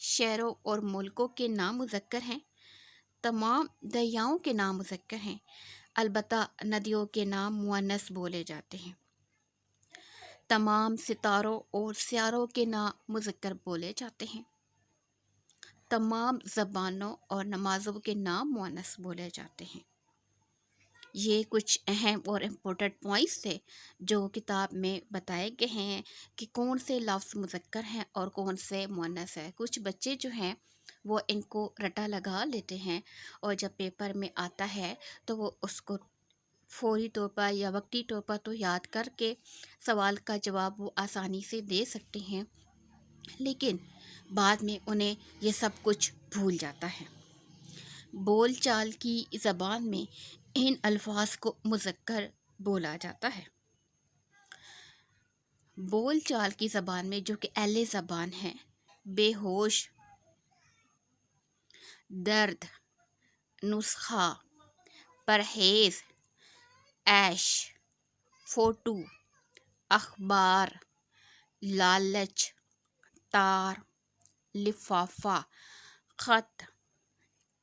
شہروں اور ملکوں کے نام مذکر ہیں، تمام دریاؤں کے نام مذکر ہیں، البتہ ندیوں کے نام مؤنث بولے جاتے ہیں۔ تمام ستاروں اور سیاروں کے نام مذکر بولے جاتے ہیں۔ تمام زبانوں اور نمازوں کے نام مؤنث بولے جاتے ہیں۔ یہ کچھ اہم اور امپورٹنٹ پوائنٹس تھے جو کتاب میں بتائے گئے ہیں کہ کون سے لفظ مذکر ہیں اور کون سے مؤنث ہیں۔ کچھ بچے جو ہیں وہ ان کو رٹا لگا لیتے ہیں، اور جب پیپر میں آتا ہے تو وہ اس کو فوری طور پر یا وقتی طور پر تو یاد کر کے سوال کا جواب وہ آسانی سے دے سکتے ہیں، لیکن بعد میں انہیں یہ سب کچھ بھول جاتا ہے۔ بول چال کی زبان میں ان الفاظ کو مذکر بولا جاتا ہے۔ بول چال کی زبان میں جو کہ اہل زبان ہے، بے ہوش، درد، نسخہ، پرہیز، عیش، فوٹو، اخبار، لالچ، تار، لفافہ، خط،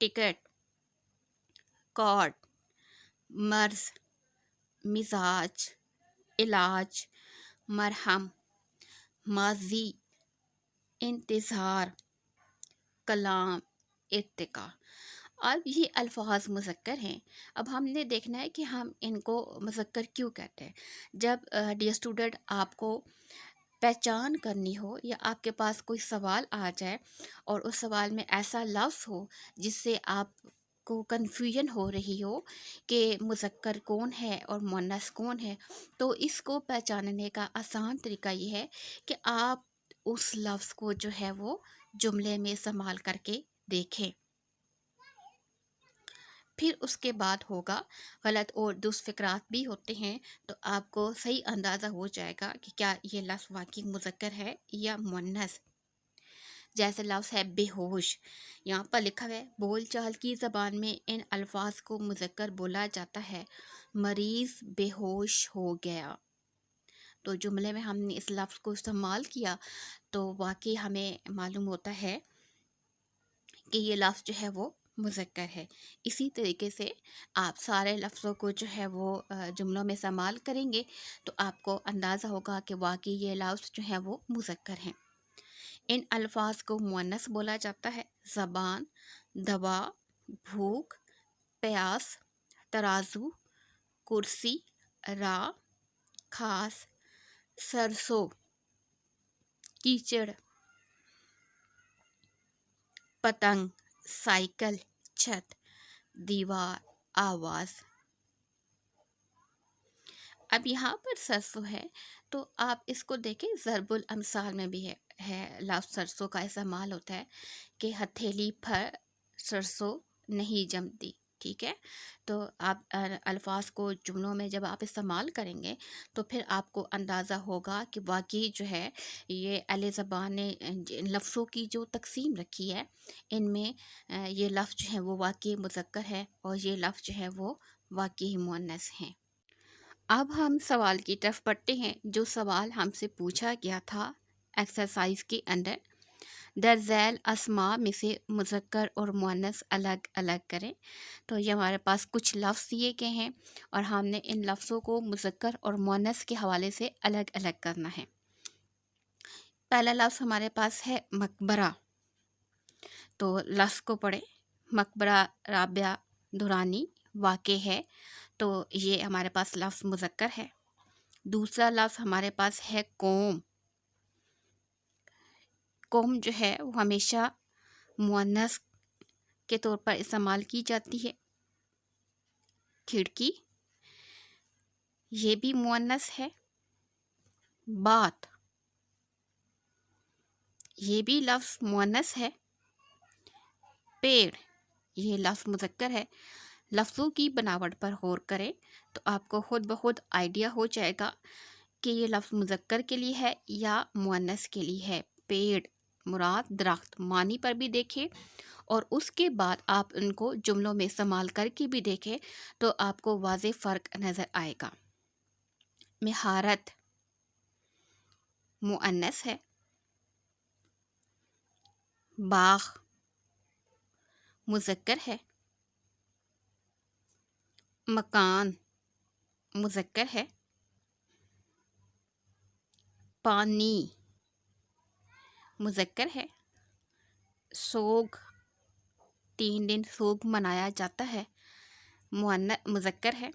ٹکٹ، کارڈ، مرض، مزاج، علاج، مرہم، ماضی، انتظار، کلام، ارتقا۔ اب یہ الفاظ مذکر ہیں۔ اب ہم نے دیکھنا ہے کہ ہم ان کو مذکر کیوں کہتے ہیں۔ جب ڈیئر اسٹوڈنٹ آپ کو پہچان کرنی ہو یا آپ کے پاس کوئی سوال آ جائے اور اس سوال میں ایسا لفظ ہو جس سے آپ کو کنفیوژن ہو رہی ہو کہ مذکر کون ہے اور مؤنث کون ہے، تو اس کو پہچاننے کا آسان طریقہ یہ ہے کہ آپ اس لفظ کو جو ہے وہ جملے میں استعمال کر کے دیکھیں، پھر اس کے بعد ہوگا غلط اور درست فقرات بھی ہوتے ہیں، تو آپ کو صحیح اندازہ ہو جائے گا کہ کیا یہ لفظ واقعی مذکر ہے یا مؤنث۔ جیسے لفظ ہے بے ہوش، یہاں پر لکھا ہے بول چال کی زبان میں ان الفاظ کو مذکر بولا جاتا ہے، مریض بے ہوش ہو گیا۔ تو جملے میں ہم نے اس لفظ کو استعمال کیا تو واقعی ہمیں معلوم ہوتا ہے کہ یہ لفظ جو ہے وہ مذکر ہے۔ اسی طریقے سے آپ سارے لفظوں کو جو ہے وہ جملوں میں استعمال کریں گے تو آپ کو اندازہ ہوگا کہ واقعی یہ لفظ جو ہے وہ مذکر ہیں۔ ان الفاظ کو مؤنث بولا جاتا ہے، زبان، دوا، بھوک، پیاس، ترازو، کرسی، راہ، خاص، سرسوں، کیچڑ، پتنگ، سائیکل، چھت، دیوار، آواز۔ اب یہاں پر سرسوں ہے تو آپ اس کو دیکھیں، ضرب الامثال میں بھی ہے لفظ سرسوں کا استعمال ہوتا ہے کہ ہتھیلی پر سرسوں نہیں جمتی، ٹھیک ہے۔ تو آپ الفاظ کو جملوں میں جب آپ استعمال کریں گے تو پھر آپ کو اندازہ ہوگا کہ واقعی جو ہے یہ اہل زبان نے لفظوں کی جو تقسیم رکھی ہے ان میں یہ لفظ جو ہے وہ واقعی مذکر ہے اور یہ لفظ جو ہے وہ واقعی مؤنث ہیں۔ اب ہم سوال کی طرف بڑھتے ہیں۔ جو سوال ہم سے پوچھا گیا تھا ایکسرسائز کے اندر، در ذیل اسماء میں سے مذکر اور مؤنث الگ الگ کریں۔ تو یہ ہمارے پاس کچھ لفظ دیے گئے ہیں اور ہم نے ان لفظوں کو مذکر اور مؤنث کے حوالے سے الگ الگ کرنا ہے۔ پہلا لفظ ہمارے پاس ہے مقبرہ، تو لفظ کو پڑھیں، مقبرہ رابعہ دورانی واقع ہے، تو یہ ہمارے پاس لفظ مذکر ہے۔ دوسرا لفظ ہمارے پاس ہے قوم، قوم جو ہے وہ ہمیشہ مؤنث کے طور پر استعمال کی جاتی ہے۔ کھڑکی، یہ بھی مؤنث ہے۔ بات، یہ بھی لفظ مؤنث ہے۔ پیڑ، یہ لفظ مذکر ہے۔ لفظوں کی بناوٹ پر غور کریں تو آپ کو خود بخود آئیڈیا ہو جائے گا کہ یہ لفظ مذکر کے لیے ہے یا مؤنث کے لیے ہے۔ پیڑ مراد درخت، معنی پر بھی دیکھیں اور اس کے بعد آپ ان کو جملوں میں استعمال کر کے بھی دیکھیں تو آپ کو واضح فرق نظر آئے گا۔ مہارت مؤنث ہے۔ باغ مذکر ہے، مکان مذکر ہے، پانی مذکر ہے، سوگ 3 دن سوگ منایا جاتا ہے، مذکر ہے،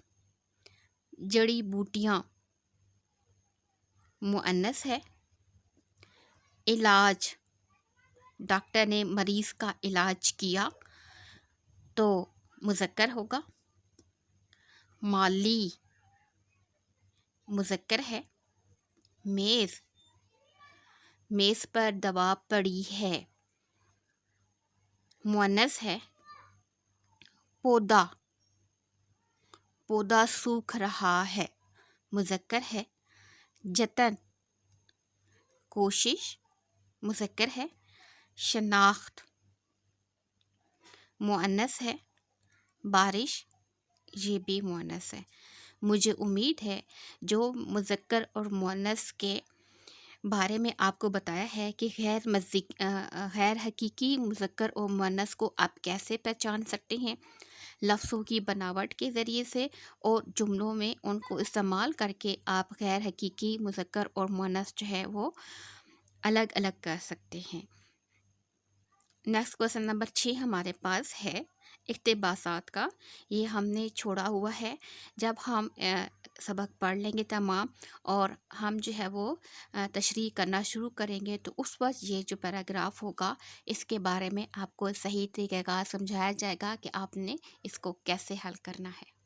جڑی بوٹیاں مؤنث ہے، علاج ڈاکٹر نے مریض کا علاج کیا تو مذکر ہوگا، مالی مذکر ہے، میز میز پر دوا پڑی ہے، مؤنث ہے، پودا پودا سوکھ رہا ہے، مذکر ہے، جتن کوشش مذکر ہے، شناخت مؤنث ہے، بارش یہ بھی مؤنث ہے۔ مجھے امید ہے جو مذکر اور مؤنث کے بارے میں آپ کو بتایا ہے کہ غیر حقیقی مذکر اور مؤنث کو آپ کیسے پہچان سکتے ہیں لفظوں کی بناوٹ کے ذریعے سے، اور جملوں میں ان کو استعمال کر کے آپ غیر حقیقی مذکر اور مؤنث جو ہے وہ الگ الگ کر سکتے ہیں۔ نیکسٹ کویشچن نمبر 6 ہمارے پاس ہے اقتباسات کا۔ یہ ہم نے چھوڑا ہوا ہے، جب ہم سبق پڑھ لیں گے تمام اور ہم جو ہے وہ تشریح کرنا شروع کریں گے تو اس وقت یہ جو پیراگراف ہوگا اس کے بارے میں آپ کو صحیح طریقہ کار سمجھایا جائے گا کہ آپ نے اس کو کیسے حل کرنا ہے۔